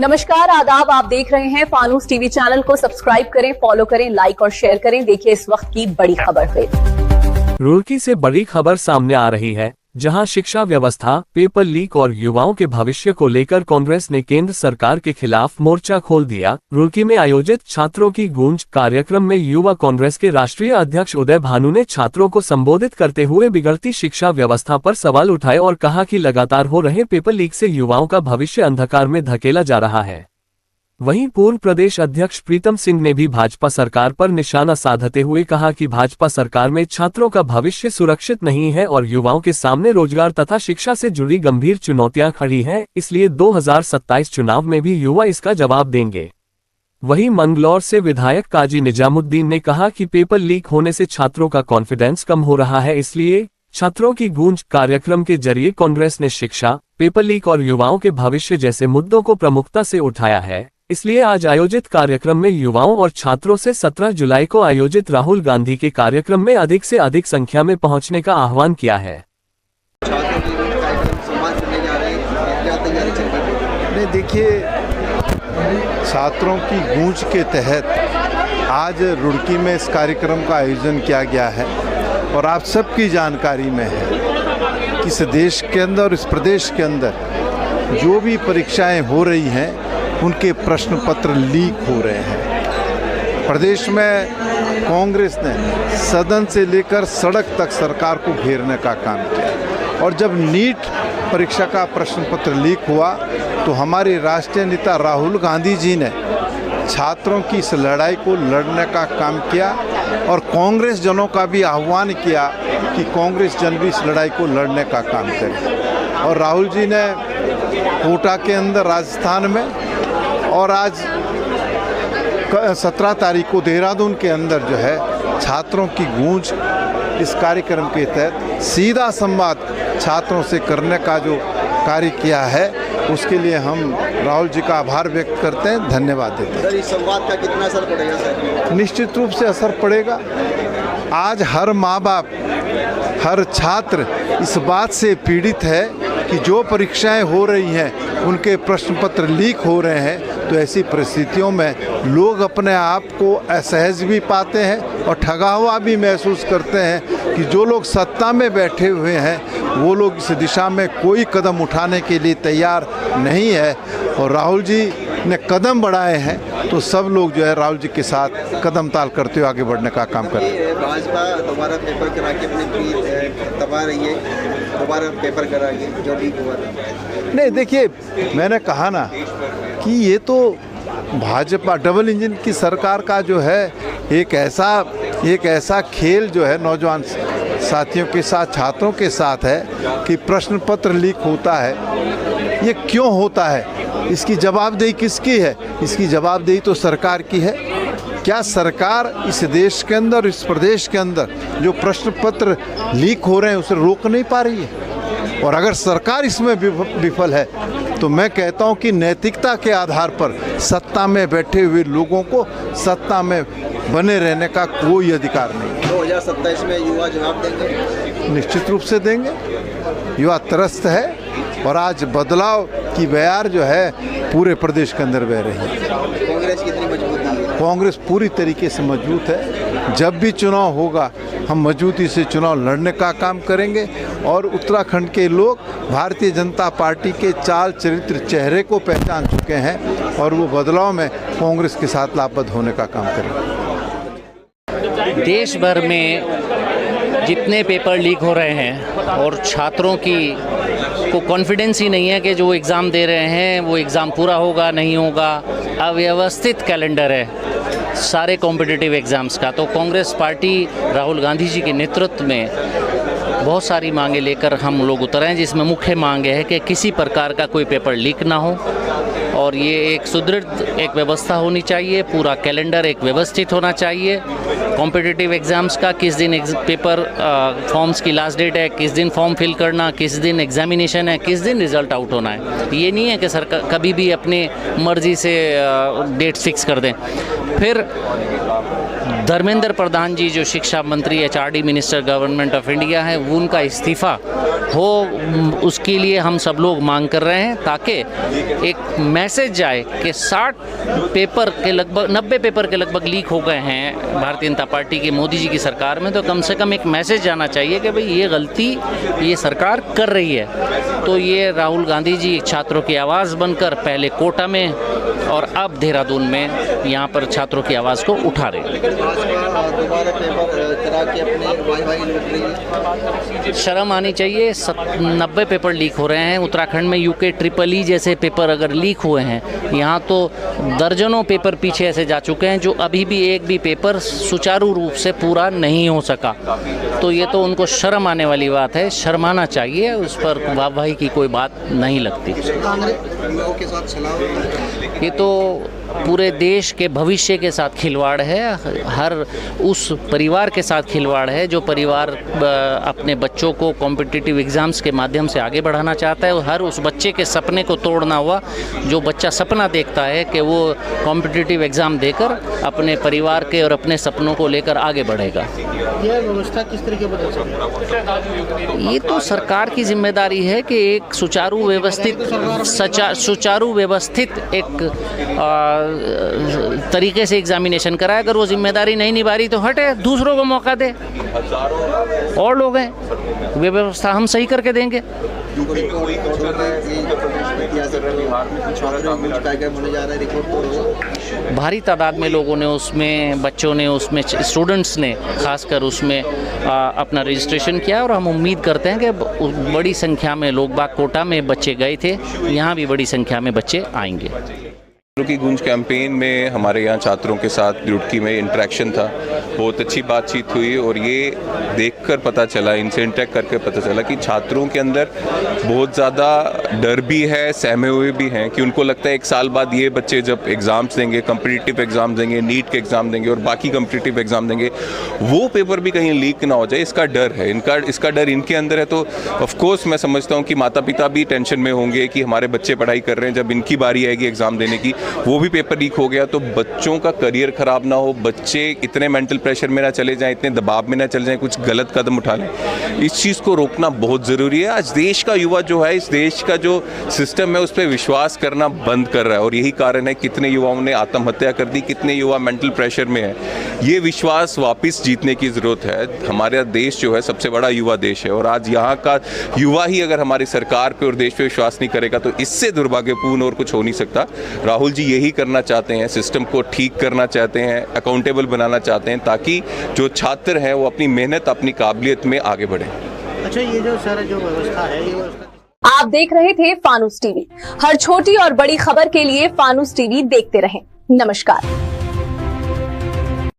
नमस्कार, आदाब। आप देख रहे हैं फानूस टीवी चैनल को सब्सक्राइब करें, फॉलो करें, लाइक और शेयर करें। देखिए इस वक्त की बड़ी खबर फिर। रुड़की से बड़ी खबर सामने आ रही है, जहां शिक्षा व्यवस्था, पेपर लीक और युवाओं के भविष्य को लेकर कांग्रेस ने केंद्र सरकार के खिलाफ मोर्चा खोल दिया। रुड़की में आयोजित छात्रों की गूंज कार्यक्रम में युवा कांग्रेस के राष्ट्रीय अध्यक्ष उदय भानु ने छात्रों को संबोधित करते हुए बिगड़ती शिक्षा व्यवस्था पर सवाल उठाए और कहा कि लगातार हो रहे पेपर लीक से युवाओं का भविष्य अंधकार में धकेला जा रहा है। वहीं पूर्व प्रदेश अध्यक्ष प्रीतम सिंह ने भी भाजपा सरकार पर निशाना साधते हुए कहा कि भाजपा सरकार में छात्रों का भविष्य सुरक्षित नहीं है और युवाओं के सामने रोजगार तथा शिक्षा से जुड़ी गंभीर चुनौतियां खड़ी हैं, इसलिए 2027 चुनाव में भी युवा इसका जवाब देंगे। वहीं मंगलौर से विधायक काजी निजामुद्दीन ने कहा कि पेपर लीक होने से छात्रों का कॉन्फिडेंस कम हो रहा है, इसलिए छात्रों की गूंज कार्यक्रम के जरिए कांग्रेस ने शिक्षा, पेपर लीक और युवाओं के भविष्य जैसे मुद्दों को प्रमुखता से उठाया है। इसलिए आज आयोजित कार्यक्रम में युवाओं और छात्रों से 17 जुलाई को आयोजित राहुल गांधी के कार्यक्रम में अधिक से अधिक संख्या में पहुंचने का आह्वान किया है। नहीं, देखिए, छात्रों की गूंज के तहत आज रुड़की में इस कार्यक्रम का आयोजन किया गया है और आप सबकी जानकारी में है कि इस देश के अंदर और इस प्रदेश के अंदर जो भी परीक्षाएं हो रही हैं उनके प्रश्न पत्र लीक हो रहे हैं। प्रदेश में कांग्रेस ने सदन से लेकर सड़क तक सरकार को घेरने का काम किया और जब नीट परीक्षा का प्रश्न पत्र लीक हुआ तो हमारे राष्ट्रीय नेता राहुल गांधी जी ने छात्रों की इस लड़ाई को लड़ने का काम किया और कांग्रेस जनों का भी आह्वान किया कि कांग्रेस जन भी इस लड़ाई को लड़ने का काम करें। और राहुल जी ने कोटा के अंदर राजस्थान में और आज 17 तारीख को देहरादून के अंदर जो है छात्रों की गूंज इस कार्यक्रम के तहत सीधा संवाद छात्रों से करने का जो कार्य किया है उसके लिए हम राहुल जी का आभार व्यक्त करते हैं, धन्यवाद देते हैं। सर, इस संवाद का कितना असर पड़ेगा सर? निश्चित रूप से असर पड़ेगा। आज हर माँ बाप, हर छात्र इस बात से पीड़ित है कि जो परीक्षाएं हो रही हैं उनके प्रश्न पत्र लीक हो रहे हैं, तो ऐसी परिस्थितियों में लोग अपने आप को असहज भी पाते हैं और ठगा हुआ भी महसूस करते हैं कि जो लोग सत्ता में बैठे हुए हैं वो लोग इस दिशा में कोई कदम उठाने के लिए तैयार नहीं है। और राहुल जी ने कदम बढ़ाए हैं तो सब लोग जो है राहुल जी के साथ कदम ताल करते हुए आगे बढ़ने का काम कर रहे हैं। भाजपा दोबारा पेपर करा के अपनी जीत दबा रही है, दोबारा पेपर करा के जो लीक हुआ था। नहीं, देखिए, मैंने कहा ना कि ये तो भाजपा डबल इंजन की सरकार का जो है एक ऐसा खेल जो है नौजवान साथियों के साथ, छात्रों के साथ है कि प्रश्न पत्र लीक होता है। ये क्यों होता है, इसकी जवाबदेही किसकी है? इसकी जवाबदेही तो सरकार की है। क्या सरकार इस देश के अंदर, इस प्रदेश के अंदर जो प्रश्न पत्र लीक हो रहे हैं उसे रोक नहीं पा रही है? और अगर सरकार इसमें विफल है तो मैं कहता हूं कि नैतिकता के आधार पर सत्ता में बैठे हुए लोगों को सत्ता में बने रहने का कोई अधिकार नहीं। 2027 में युवा जवाब देंगे? निश्चित रूप से देंगे। युवा त्रस्त है और आज बदलाव की बयार जो है पूरे प्रदेश के अंदर बह रही है। कांग्रेस कितनी मजबूत है? कांग्रेस पूरी तरीके से मजबूत है। जब भी चुनाव होगा हम मजबूती से चुनाव लड़ने का काम करेंगे और उत्तराखंड के लोग भारतीय जनता पार्टी के चाल चरित्र चेहरे को पहचान चुके हैं और वो बदलाव में कांग्रेस के साथ लाभबद्ध होने का काम करेंगे। देश भर में जितने पेपर लीक हो रहे हैं और छात्रों को कॉन्फिडेंस ही नहीं है कि जो एग्ज़ाम दे रहे हैं वो एग्ज़ाम पूरा होगा नहीं होगा, अव्यवस्थित कैलेंडर है सारे कॉम्पिटिटिव एग्ज़ाम्स का। तो कांग्रेस पार्टी राहुल गांधी जी के नेतृत्व में बहुत सारी मांगे लेकर हम लोग उतरे हैं, जिसमें मुख्य मांग है कि किसी प्रकार का कोई पेपर लीक ना हो और ये एक सुदृढ़ एक व्यवस्था होनी चाहिए। पूरा कैलेंडर एक व्यवस्थित होना चाहिए। कॉम्पिटिटिव एग्ज़ाम्स का किस दिन पेपर फॉर्म्स की लास्ट डेट है, किस दिन फॉर्म फिल करना, किस दिन एग्जामिनेशन है, किस दिन रिज़ल्ट आउट होना है। ये नहीं है कि सरकार कभी भी अपनी मर्ज़ी से डेट फिक्स कर दें। फिर धर्मेंद्र प्रधान जी जो शिक्षा मंत्री HRD minister government of India है, वो उनका इस्तीफ़ा हो, उसके लिए हम सब लोग मांग कर रहे हैं, ताकि एक मैसेज जाए कि 90 पेपर के लगभग लीक हो गए हैं भारतीय जनता पार्टी की मोदी जी की सरकार में। तो कम से कम एक मैसेज जाना चाहिए कि भाई ये गलती ये सरकार कर रही है। तो ये राहुल गांधी जी छात्रों की आवाज़ बनकर पहले कोटा में और अब देहरादून में यहाँ पर छात्रों की आवाज़ को उठा रहे हैं। दोबारा पेपर करा के अपनी वाई लूट रही है। शर्म आनी चाहिए। 90 पेपर लीक हो रहे हैं उत्तराखंड में। UK EEE जैसे पेपर अगर लीक हुए हैं, यहाँ तो दर्जनों पेपर पीछे ऐसे जा चुके हैं जो अभी भी एक भी पेपर सुचारू रूप से पूरा नहीं हो सका। तो ये तो उनको शर्म आने वाली बात है, शर्माना चाहिए, उस पर वाहवाही की कोई बात नहीं लगती। ये तो पूरे देश के भविष्य के साथ खिलवाड़ है, हर उस परिवार के साथ खिलवाड़ है जो परिवार अपने बच्चों को कॉम्पिटिटिव एग्ज़ाम्स के माध्यम से आगे बढ़ाना चाहता है। हर उस बच्चे के सपने को तोड़ना हुआ जो बच्चा सपना देखता है कि वो कॉम्पिटिटिव एग्ज़ाम देकर अपने परिवार के और अपने सपनों को लेकर आगे बढ़ेगा। यह व्यवस्था किस तरीके बदल सकती है? ये तो सरकार की जिम्मेदारी है कि एक सुचारू व्यवस्थित एक तरीके से एग्जामिनेशन कराए। अगर वो जिम्मेदारी नहीं निभा रही तो हटे, दूसरों को मौका दे। और लोग हैं, वे व्यवस्था हम सही करके देंगे। भारी तादाद में लोगों ने उसमें, बच्चों ने उसमें, स्टूडेंट्स ने खासकर उसमें अपना रजिस्ट्रेशन किया और हम उम्मीद करते हैं कि बड़ी संख्या में लोग बाग कोटा में बच्चे गए थे, यहाँ भी बड़ी संख्या में बच्चे आएंगे। की गूंज कैंपेन में हमारे यहाँ छात्रों के साथ रुड़की में इंटरेक्शन था, बहुत अच्छी बातचीत हुई और ये देखकर पता चला, इनसे इंटरेक्ट करके पता चला कि छात्रों के अंदर बहुत ज़्यादा डर भी है, सहमे हुए भी हैं कि उनको लगता है 1 साल बाद ये बच्चे जब एग्ज़ाम्स देंगे, कम्पिटिटिव एग्ज़ाम देंगे, नीट के एग्ज़ाम देंगे और बाकी कम्पिटिटिव एग्ज़ाम देंगे, वो पेपर भी कहीं लीक ना हो जाए, इसका डर है, इसका डर इनके अंदर है। तो ऑफकोर्स मैं समझता हूँ कि माता पिता भी टेंशन में होंगे कि हमारे बच्चे पढ़ाई कर रहे हैं, जब इनकी बारी आएगी एग्ज़ाम देने की वो भी पेपर लीक हो गया तो बच्चों का करियर ख़राब ना हो, बच्चे इतने मेंटल प्रेशर में ना चले जाएं, इतने दबाव में ना चले जाएं, कुछ गलत कदम उठा लें। इस चीज़ को रोकना बहुत ज़रूरी है। आज देश का युवा जो है, इस देश का जो सिस्टम है उस पर विश्वास करना बंद कर रहा है और यही कारण है कितने युवाओं ने आत्महत्या कर दी, कितने युवा मेंटल प्रेशर में है। ये विश्वास वापस जीतने की ज़रूरत है। हमारा देश जो है सबसे बड़ा युवा देश है और आज यहाँ का युवा ही अगर हमारी सरकार पे और देश पे विश्वास नहीं करेगा तो इससे दुर्भाग्यपूर्ण और कुछ हो नहीं सकता। राहुल जी यही करना चाहते हैं, सिस्टम को ठीक करना चाहते हैं, अकाउंटेबल बनाना चाहते हैं ताकि जो छात्र हैं वो अपनी मेहनत, अपनी काबिलियत में आगे बढ़ें। अच्छा, ये जो सारा जो व्यवस्था है, ये व्यवस्था आप देख रहे थे फानूस टीवी। हर छोटी और बड़ी खबर के लिए फानूस टीवी देखते रहें। नमस्कार।